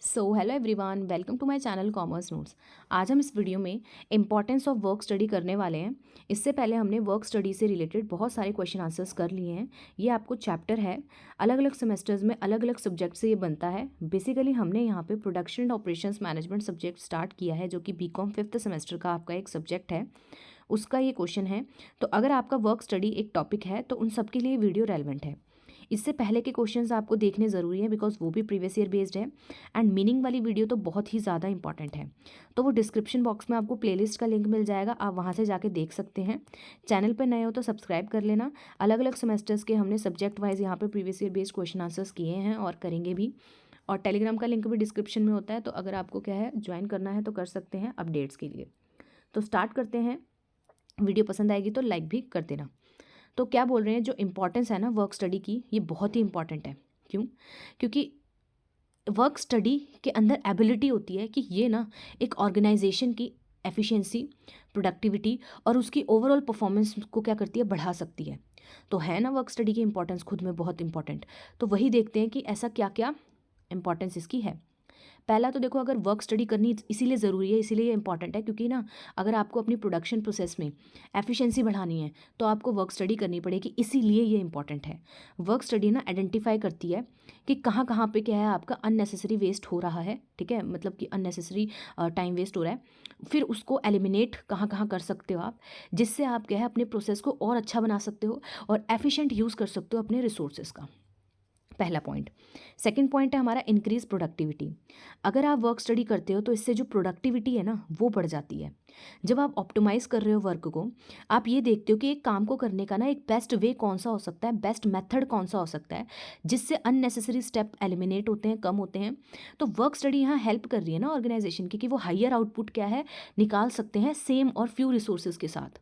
Hello everyone, welcome to my channel commerce notes. आज हम इस वीडियो में इंपॉर्टेंस ऑफ वर्क स्टडी करने वाले हैं। इससे पहले हमने वर्क स्टडी से रिलेटेड बहुत सारे क्वेश्चन आंसर्स कर लिए हैं। ये आपको चैप्टर है, अलग अलग सेमेस्टर्स में अलग अलग सब्जेक्ट से ये बनता है। बेसिकली हमने यहाँ पे production and operations management subject start किया है, जो कि बीकॉम 5th सेमेस्टर का आपका एक सब्जेक्ट है, उसका ये क्वेश्चन है। तो अगर आपका वर्क स्टडी एक टॉपिक है तो उन सब के लिए वीडियो रेलिवेंट है। इससे पहले के क्वेश्चंस आपको देखने ज़रूरी हैं, बिकॉज वो भी प्रीवियस ईयर बेस्ड है। एंड मीनिंग वाली वीडियो तो बहुत ही ज़्यादा इंपॉर्टेंट है, तो वो डिस्क्रिप्शन बॉक्स में आपको प्लेलिस्ट का लिंक मिल जाएगा, आप वहाँ से जाके देख सकते हैं। चैनल पर नए हो तो सब्सक्राइब कर लेना। अलग अलग सेमेस्टर्स के हमने सब्जेक्ट वाइज यहाँ पे previous year based question answers किए हैं और करेंगे भी। और टेलीग्राम का लिंक भी डिस्क्रिप्शन में होता है, तो अगर आपको क्या है ज्वाइन करना है तो कर सकते हैं अपडेट्स के लिए। तो स्टार्ट करते हैं। वीडियो पसंद आएगी तो लाइक भी कर देना। तो क्या बोल रहे हैं, जो इम्पोर्टेंस है ना वर्क स्टडी की, ये बहुत ही इंपॉर्टेंट है। क्यों? क्योंकि वर्क स्टडी के अंदर एबिलिटी होती है कि ये ना एक ऑर्गेनाइजेशन की एफिशिएंसी, प्रोडक्टिविटी और उसकी ओवरऑल परफॉर्मेंस को क्या करती है, बढ़ा सकती है। तो है ना वर्क स्टडी की इंपॉर्टेंस खुद में बहुत इंपॉर्टेंट। तो वही देखते हैं कि ऐसा क्या क्या इंपॉर्टेंस इसकी है। पहला तो देखो, अगर वर्क स्टडी करनी इसीलिए ज़रूरी है, इसीलिए ये इंपॉर्टेंट है क्योंकि ना अगर आपको अपनी प्रोडक्शन प्रोसेस में एफिशिएंसी बढ़ानी है तो आपको वर्क स्टडी करनी पड़ेगी, इसीलिए ये इंपॉर्टेंट है। वर्क स्टडी ना आइडेंटिफाई करती है कि कहाँ कहाँ पे क्या है आपका अननेसेसरी वेस्ट हो रहा है, ठीक है, मतलब कि अननेसेसरी टाइम वेस्ट हो रहा है। फिर उसको एलिमिनेट कहाँ कहाँ कर सकते हो आप, जिससे आप क्या है अपने प्रोसेस को और अच्छा बना सकते हो और एफिशिएंट यूज़ कर सकते हो अपने रिसोर्सेज का। पहला पॉइंट। सेकंड पॉइंट है हमारा इंक्रीज प्रोडक्टिविटी। अगर आप वर्क स्टडी करते हो तो इससे जो प्रोडक्टिविटी है ना वो बढ़ जाती है। जब आप ऑप्टिमाइज कर रहे हो वर्क को, आप ये देखते हो कि एक काम को करने का ना एक बेस्ट वे कौन सा हो सकता है, बेस्ट मेथड कौन सा हो सकता है, जिससे अननेसेसरी स्टेप एलिमिनेट होते हैं, कम होते हैं। तो वर्क स्टडी यहाँ हेल्प कर रही है ना ऑर्गेनाइजेशन की कि वो हायर आउटपुट क्या है निकाल सकते हैं सेम और फ्यू रिसोर्सेज के साथ।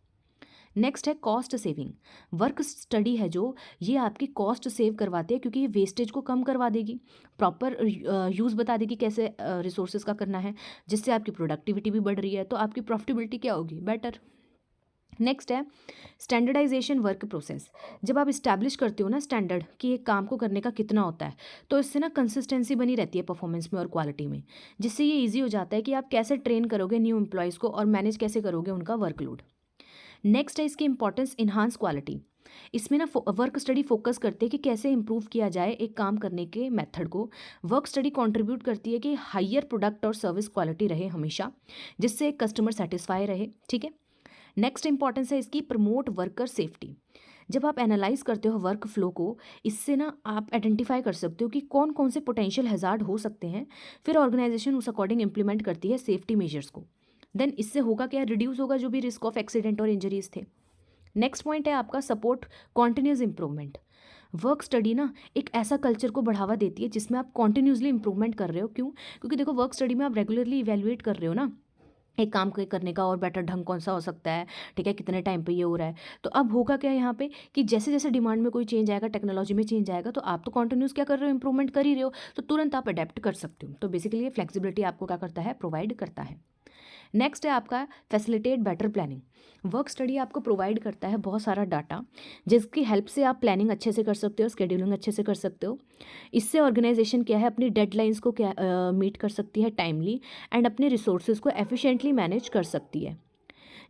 नेक्स्ट है कॉस्ट सेविंग। वर्क स्टडी है जो, ये आपकी कॉस्ट सेव करवाती है क्योंकि ये वेस्टेज को कम करवा देगी, प्रॉपर यूज़ बता देगी कैसे रिसोर्सेज का करना है, जिससे आपकी प्रोडक्टिविटी भी बढ़ रही है, तो आपकी प्रॉफिटेबिलिटी क्या होगी, बेटर। नेक्स्ट है स्टैंडर्डाइजेशन वर्क प्रोसेस। जब आप इस्टेब्लिश करते हो ना स्टैंडर्ड कि एक काम को करने का कितना होता है, तो इससे ना कंसिस्टेंसी बनी रहती है परफॉर्मेंस में और क्वालिटी में, जिससे ये ईजी हो जाता है कि आप कैसे ट्रेन करोगे न्यू एम्प्लॉयज़ को और मैनेज कैसे करोगे उनका वर्कलोड। नेक्स्ट है इसकी इंपॉर्टेंस, इन्हांस क्वालिटी। इसमें ना वर्क स्टडी फोकस करती है कि कैसे इंप्रूव किया जाए एक काम करने के मेथड को। वर्क स्टडी कंट्रीब्यूट करती है कि हायर प्रोडक्ट और सर्विस क्वालिटी रहे हमेशा, जिससे कस्टमर सेटिस्फाई रहे, ठीक है। नेक्स्ट इंपॉर्टेंस है इसकी प्रमोट वर्कर सेफ्टी। जब आप एनालाइज करते हो वर्क फ्लो को, इससे ना आप आइडेंटिफाई कर सकते हो कि कौन कौन से पोटेंशियल हैजार्ड हो सकते हैं, फिर ऑर्गेनाइजेशन उस अकॉर्डिंग इंप्लीमेंट करती है सेफ्टी मेजर्स को। देन इससे होगा क्या, रिड्यूस होगा जो भी रिस्क ऑफ एक्सीडेंट और इंजरीज थे। नेक्स्ट पॉइंट है आपका support continuous improvement. Work study ना एक ऐसा कल्चर को बढ़ावा देती है जिसमें आप कॉन्टिन्यूसली इंप्रूवमेंट कर रहे हो। क्यों? क्योंकि देखो वर्क स्टडी में आप रेगुलरली इवेल्युएट कर रहे हो ना एक काम के करने का और बेटर ढंग कौन सा हो सकता है, ठीक है, कितने टाइम पे ये हो रहा है। तो अब होगा क्या यहाँ पे कि जैसे जैसे डिमांड में कोई चेंज आएगा, टेक्नोलॉजी में चेंज आएगा, तो आप तो कॉन्टिन्यूस क्या कर रहे हो, इंप्रूवमेंट कर ही रहे हो, तो तुरंत आप अडेप्ट कर सकते हो। तो बेसिकली ये फ्लेक्सिबिलिटी आपको क्या करता है, प्रोवाइड करता है। नेक्स्ट है आपका facilitate better planning. Work study आपको प्रोवाइड करता है बहुत सारा डाटा, जिसकी हेल्प से आप प्लानिंग अच्छे से कर सकते हो, स्केड्यूलिंग अच्छे से कर सकते हो। इससे ऑर्गेनाइजेशन क्या है अपनी डेडलाइंस को क्या मीट कर सकती है टाइमली, एंड अपने रिसोर्सेज को एफिशिएंटली मैनेज कर सकती है।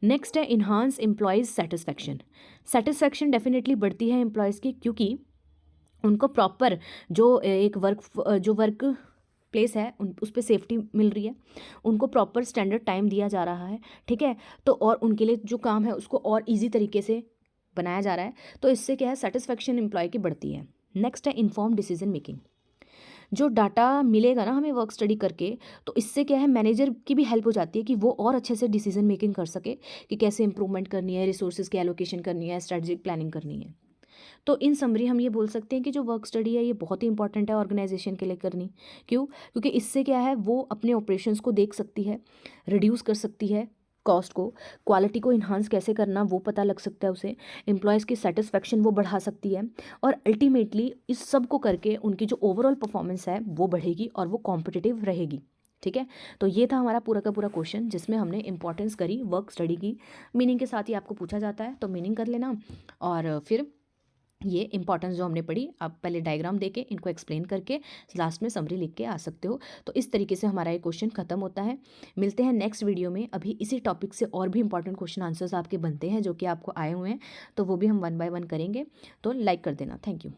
नेक्स्ट है enhance employees satisfaction. Satisfaction definitely बढ़ती है एम्प्लॉयज़ की, क्योंकि उनको प्रॉपर जो वर्क प्लेस है उस पर सेफ्टी मिल रही है, उनको प्रॉपर स्टैंडर्ड टाइम दिया जा रहा है, ठीक है, तो और उनके लिए जो काम है उसको और इजी तरीके से बनाया जा रहा है। तो इससे क्या है, सेटिस्फैक्शन एम्प्लॉय की बढ़ती है। नेक्स्ट है इन्फॉर्म डिसीजन मेकिंग। जो डाटा मिलेगा ना हमें वर्क स्टडी करके, तो इससे क्या है मैनेजर की भी हेल्प हो जाती है कि वो और अच्छे से डिसीजन मेकिंग कर सके कि कैसे इंप्रूवमेंट करनी है, रिसोर्सेज की एलोकेशन करनी है, स्ट्रेटजिक प्लानिंग करनी है। तो इन समरी हम ये बोल सकते हैं कि जो वर्क स्टडी है ये बहुत ही इंपॉर्टेंट है ऑर्गेनाइजेशन के लिए करनी। क्यों? क्योंकि इससे क्या है वो अपने ऑपरेशंस को देख सकती है, रिड्यूस कर सकती है कॉस्ट को, क्वालिटी को इन्हांस कैसे करना वो पता लग सकता है उसे, एम्प्लॉयज़ की सेटिस्फैक्शन वो बढ़ा सकती है, और अल्टीमेटली इस सब को करके उनकी जो ओवरऑल परफॉर्मेंस है वो बढ़ेगी और वो कॉम्पिटिटिव रहेगी, ठीक है। तो ये था हमारा पूरा का पूरा क्वेश्चन, जिसमें हमने इंपॉर्टेंस करी वर्क स्टडी की। मीनिंग के साथ ही आपको पूछा जाता है, तो मीनिंग कर लेना और फिर ये इंपॉर्टेंस जो हमने पढ़ी, आप पहले डायग्राम देके इनको एक्सप्लेन करके लास्ट में समरी लिख के आ सकते हो। तो इस तरीके से हमारा ये क्वेश्चन खत्म होता है। मिलते हैं नेक्स्ट वीडियो में। अभी इसी टॉपिक से और भी इंपॉर्टेंट क्वेश्चन आंसर्स आपके बनते हैं जो कि आपको आए हुए हैं, तो वो भी हम वन बाय वन करेंगे। तो लाइक कर देना। Thank you.